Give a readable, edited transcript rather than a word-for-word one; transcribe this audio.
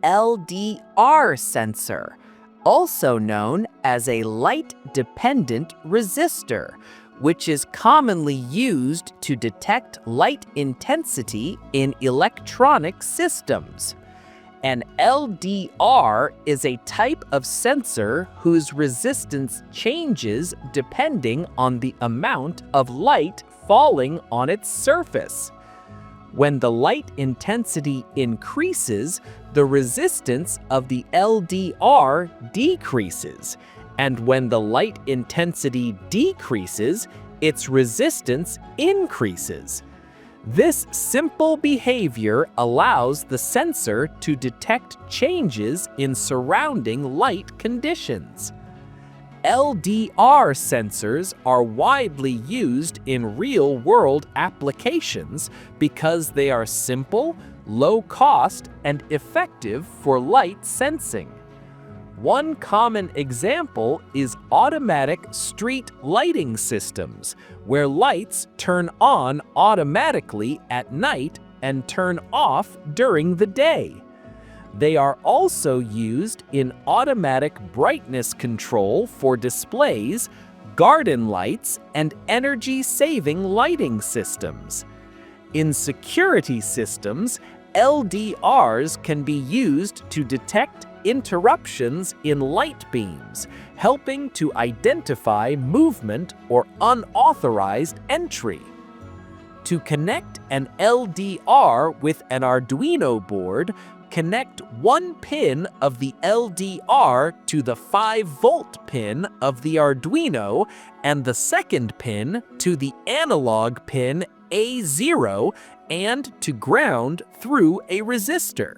LDR sensor, also known as a light-dependent resistor, which is commonly used to detect light intensity in electronic systems. An LDR is a type of sensor whose resistance changes depending on the amount of light falling on its surface. When the light intensity increases, the resistance of the LDR decreases, and when the light intensity decreases, its resistance increases. This simple behavior allows the sensor to detect changes in surrounding light conditions. LDR sensors are widely used in real-world applications because they are simple, low-cost, and effective for light sensing. One common example is automatic street lighting systems, where lights turn on automatically at night and turn off during the day. They are also used in automatic brightness control for displays, garden lights, and energy-saving lighting systems. In security systems, LDRs can be used to detect interruptions in light beams, helping to identify movement or unauthorized entry. To connect an LDR with an Arduino board, connect one pin of the LDR to the 5-volt pin of the Arduino and the second pin to the analog pin A0 and to ground through a resistor.